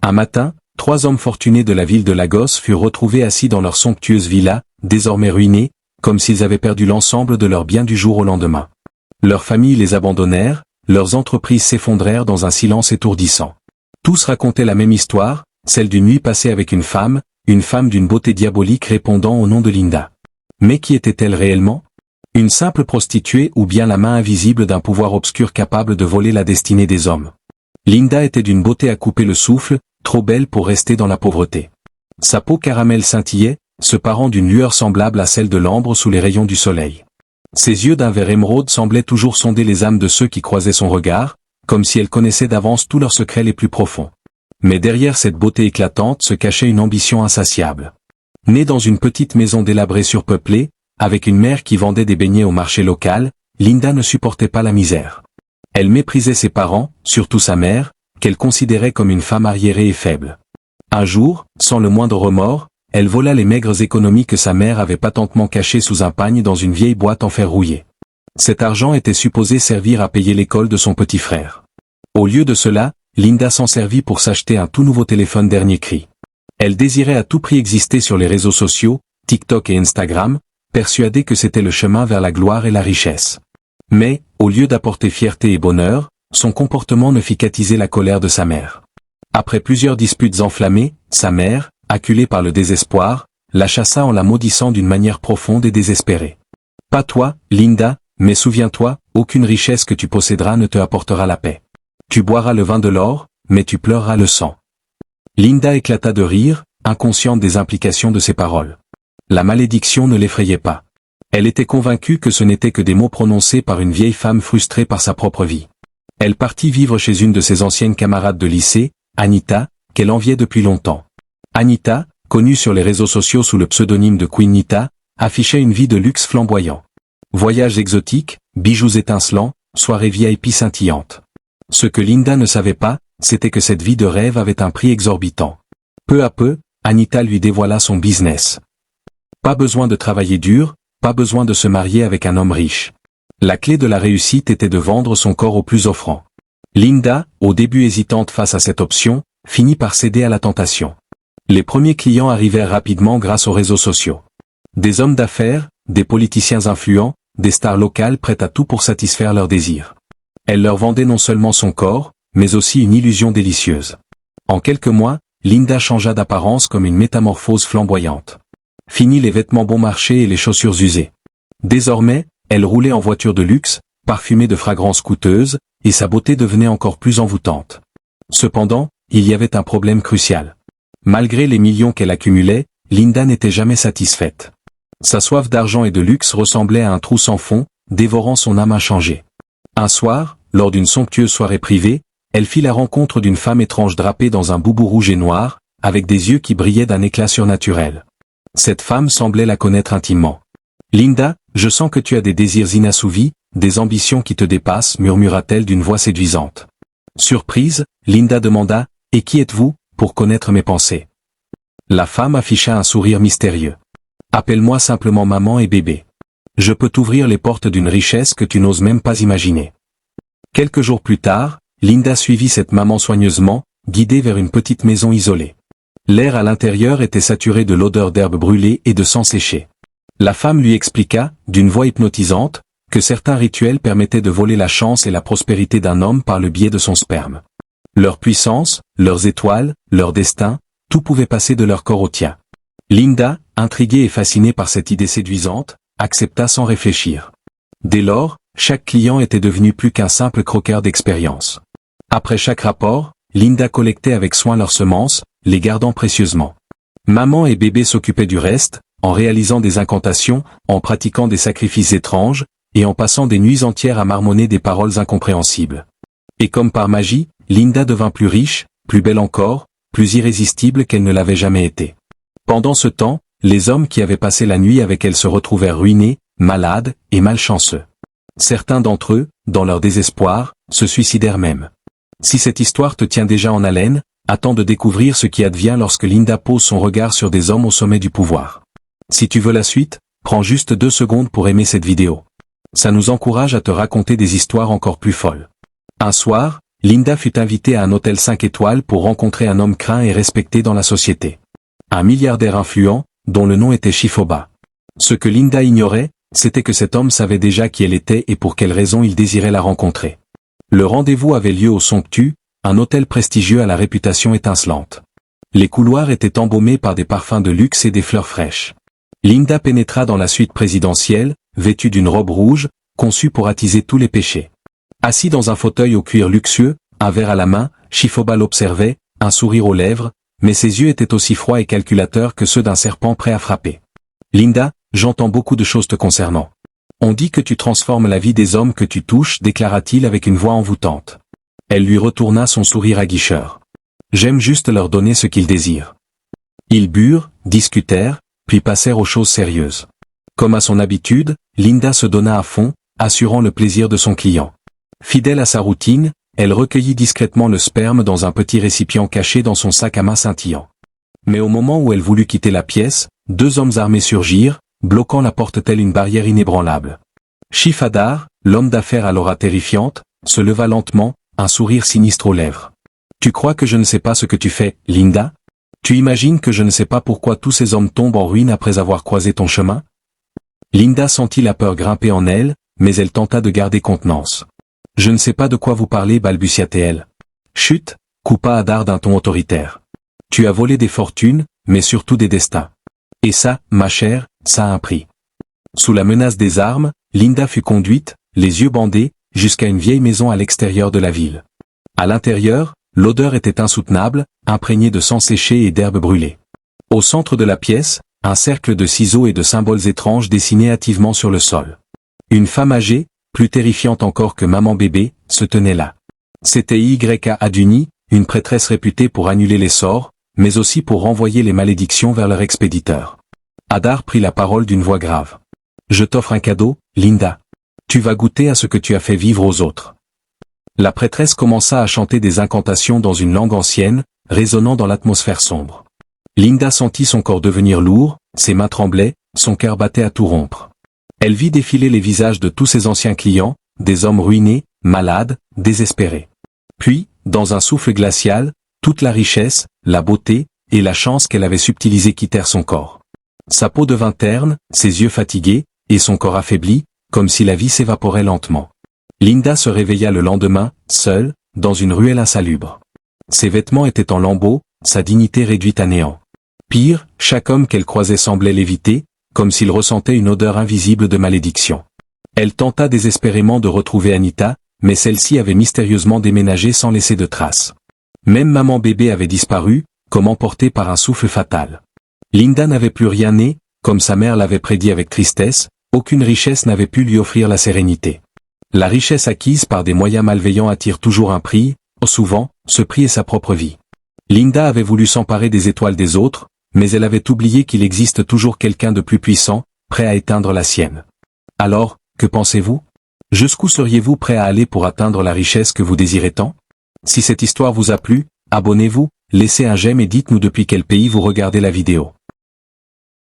Un matin, 3 hommes fortunés de la ville de Lagos furent retrouvés assis dans leur somptueuse villa, désormais ruinée, comme s'ils avaient perdu l'ensemble de leurs biens du jour au lendemain. Leurs familles les abandonnèrent, leurs entreprises s'effondrèrent dans un silence étourdissant. Tous racontaient la même histoire, celle d'une nuit passée avec une femme d'une beauté diabolique répondant au nom de Linda. Mais qui était-elle réellement? Une simple prostituée ou bien la main invisible d'un pouvoir obscur capable de voler la destinée des hommes? Linda était d'une beauté à couper le souffle, trop belle pour rester dans la pauvreté. Sa peau caramel scintillait, se parant d'une lueur semblable à celle de l'ambre sous les rayons du soleil. Ses yeux d'un vert émeraude semblaient toujours sonder les âmes de ceux qui croisaient son regard, comme si elle connaissait d'avance tous leurs secrets les plus profonds. Mais derrière cette beauté éclatante se cachait une ambition insatiable. Née dans une petite maison délabrée surpeuplée, avec une mère qui vendait des beignets au marché local, Linda ne supportait pas la misère. Elle méprisait ses parents, surtout sa mère, qu'elle considérait comme une femme arriérée et faible. Un jour, sans le moindre remords, elle vola les maigres économies que sa mère avait patentement cachées sous un pagne dans une vieille boîte en fer rouillé. Cet argent était supposé servir à payer l'école de son petit frère. Au lieu de cela, Linda s'en servit pour s'acheter un tout nouveau téléphone dernier cri. Elle désirait à tout prix exister sur les réseaux sociaux, TikTok et Instagram, persuadée que c'était le chemin vers la gloire et la richesse. Mais, au lieu d'apporter fierté et bonheur, son comportement ne fit qu'attiser la colère de sa mère. Après plusieurs disputes enflammées, sa mère, acculée par le désespoir, la chassa en la maudissant d'une manière profonde et désespérée. « Pas toi, Linda, mais souviens-toi, aucune richesse que tu posséderas ne te apportera la paix. Tu boiras le vin de l'or, mais tu pleureras le sang. » Linda éclata de rire, inconsciente des implications de ses paroles. La malédiction ne l'effrayait pas. Elle était convaincue que ce n'étaient que des mots prononcés par une vieille femme frustrée par sa propre vie. Elle partit vivre chez une de ses anciennes camarades de lycée, Anita, qu'elle enviait depuis longtemps. Anita, connue sur les réseaux sociaux sous le pseudonyme de Queen Nita, affichait une vie de luxe flamboyant. Voyages exotiques, bijoux étincelants, soirées VIP scintillantes. Ce que Linda ne savait pas, c'était que cette vie de rêve avait un prix exorbitant. Peu à peu, Anita lui dévoila son business. Pas besoin de travailler dur, pas besoin de se marier avec un homme riche. La clé de la réussite était de vendre son corps au plus offrant. Linda, au début hésitante face à cette option, finit par céder à la tentation. Les premiers clients arrivèrent rapidement grâce aux réseaux sociaux. Des hommes d'affaires, des politiciens influents, des stars locales prêtes à tout pour satisfaire leurs désirs. Elle leur vendait non seulement son corps, mais aussi une illusion délicieuse. En quelques mois, Linda changea d'apparence comme une métamorphose flamboyante. Fini les vêtements bon marché et les chaussures usées. Désormais, elle roulait en voiture de luxe, parfumée de fragrances coûteuses, et sa beauté devenait encore plus envoûtante. Cependant, il y avait un problème crucial. Malgré les millions qu'elle accumulait, Linda n'était jamais satisfaite. Sa soif d'argent et de luxe ressemblait à un trou sans fond, dévorant son âme inchangée. Un soir, lors d'une somptueuse soirée privée, elle fit la rencontre d'une femme étrange drapée dans un boubou rouge et noir, avec des yeux qui brillaient d'un éclat surnaturel. Cette femme semblait la connaître intimement. « Linda, je sens que tu as des désirs inassouvis, des ambitions qui te dépassent, murmura-t-elle d'une voix séduisante. Surprise, Linda demanda, « Et qui êtes-vous, pour connaître mes pensées ?» La femme afficha un sourire mystérieux. « Appelle-moi simplement maman et bébé. Je peux t'ouvrir les portes d'une richesse que tu n'oses même pas imaginer. » Quelques jours plus tard, Linda suivit cette maman soigneusement, guidée vers une petite maison isolée. L'air à l'intérieur était saturé de l'odeur d'herbes brûlées et de sang séché. La femme lui expliqua, d'une voix hypnotisante, que certains rituels permettaient de voler la chance et la prospérité d'un homme par le biais de son sperme. Leur puissance, leurs étoiles, leur destin, tout pouvait passer de leur corps au tien. Linda, intriguée et fascinée par cette idée séduisante, accepta sans réfléchir. Dès lors, chaque client était devenu plus qu'un simple croqueur d'expérience. Après chaque rapport, Linda collectait avec soin leurs semences, les gardant précieusement. Maman et bébé s'occupaient du reste, en réalisant des incantations, en pratiquant des sacrifices étranges, et en passant des nuits entières à marmonner des paroles incompréhensibles. Et comme par magie, Linda devint plus riche, plus belle encore, plus irrésistible qu'elle ne l'avait jamais été. Pendant ce temps, les hommes qui avaient passé la nuit avec elle se retrouvèrent ruinés, malades et malchanceux. Certains d'entre eux, dans leur désespoir, se suicidèrent même. Si cette histoire te tient déjà en haleine, attends de découvrir ce qui advient lorsque Linda pose son regard sur des hommes au sommet du pouvoir. Si tu veux la suite, prends juste 2 secondes pour aimer cette vidéo. Ça nous encourage à te raconter des histoires encore plus folles. Un soir, Linda fut invitée à un hôtel 5 étoiles pour rencontrer un homme craint et respecté dans la société. Un milliardaire influent, dont le nom était Shifoba. Ce que Linda ignorait, c'était que cet homme savait déjà qui elle était et pour quelle raison il désirait la rencontrer. Le rendez-vous avait lieu au Somptueux, un hôtel prestigieux à la réputation étincelante. Les couloirs étaient embaumés par des parfums de luxe et des fleurs fraîches. Linda pénétra dans la suite présidentielle, vêtue d'une robe rouge, conçue pour attiser tous les péchés. Assis dans un fauteuil au cuir luxueux, un verre à la main, Shifoba l'observait, un sourire aux lèvres, mais ses yeux étaient aussi froids et calculateurs que ceux d'un serpent prêt à frapper. « Linda, j'entends beaucoup de choses te concernant. On dit que tu transformes la vie des hommes que tu touches, déclara-t-il avec une voix envoûtante. Elle lui retourna son sourire aguicheur. J'aime juste leur donner ce qu'ils désirent. Ils burent, discutèrent, puis passèrent aux choses sérieuses. Comme à son habitude, Linda se donna à fond, assurant le plaisir de son client. Fidèle à sa routine, elle recueillit discrètement le sperme dans un petit récipient caché dans son sac à main scintillant. Mais au moment où elle voulut quitter la pièce, deux hommes armés surgirent, bloquant la porte telle une barrière inébranlable. Shifadar, l'homme d'affaires à l'aura terrifiante, se leva lentement, un sourire sinistre aux lèvres. « Tu crois que je ne sais pas ce que tu fais, Linda? Tu imagines que je ne sais pas pourquoi tous ces hommes tombent en ruine après avoir croisé ton chemin ?» Linda sentit la peur grimper en elle, mais elle tenta de garder contenance. « Je ne sais pas de quoi vous parlez, balbutia-t-elle. »« Chut !» coupa Hadar d'un ton autoritaire. « Tu as volé des fortunes, mais surtout des destins. Et ça, ma chère, ça a un prix. » Sous la menace des armes, Linda fut conduite, les yeux bandés, jusqu'à une vieille maison à l'extérieur de la ville. À l'intérieur, l'odeur était insoutenable, imprégnée de sang séché et d'herbes brûlées. Au centre de la pièce, un cercle de ciseaux et de symboles étranges dessinaient hâtivement sur le sol. Une femme âgée, plus terrifiante encore que maman bébé, se tenait là. C'était Y.A. Aduni, une prêtresse réputée pour annuler les sorts, mais aussi pour renvoyer les malédictions vers leur expéditeur. Hadar prit la parole d'une voix grave. « Je t'offre un cadeau, Linda. Tu vas goûter à ce que tu as fait vivre aux autres. » La prêtresse commença à chanter des incantations dans une langue ancienne, résonnant dans l'atmosphère sombre. Linda sentit son corps devenir lourd, ses mains tremblaient, son cœur battait à tout rompre. Elle vit défiler les visages de tous ses anciens clients, des hommes ruinés, malades, désespérés. Puis, dans un souffle glacial, toute la richesse, la beauté, et la chance qu'elle avait subtilisée quittèrent son corps. Sa peau devint terne, ses yeux fatigués, et son corps affaibli, comme si la vie s'évaporait lentement. Linda se réveilla le lendemain, seule, dans une ruelle insalubre. Ses vêtements étaient en lambeaux, sa dignité réduite à néant. Pire, chaque homme qu'elle croisait semblait l'éviter, comme s'il ressentait une odeur invisible de malédiction. Elle tenta désespérément de retrouver Anita, mais celle-ci avait mystérieusement déménagé sans laisser de traces. Même maman bébé avait disparu, comme emportée par un souffle fatal. Linda n'avait plus rien né, comme sa mère l'avait prédit avec tristesse, aucune richesse n'avait pu lui offrir la sérénité. La richesse acquise par des moyens malveillants attire toujours un prix, souvent, ce prix est sa propre vie. Linda avait voulu s'emparer des étoiles des autres, mais elle avait oublié qu'il existe toujours quelqu'un de plus puissant, prêt à éteindre la sienne. Alors, que pensez-vous? Jusqu'où seriez-vous prêt à aller pour atteindre la richesse que vous désirez tant? Si cette histoire vous a plu, abonnez-vous, laissez un j'aime et dites-nous depuis quel pays vous regardez la vidéo.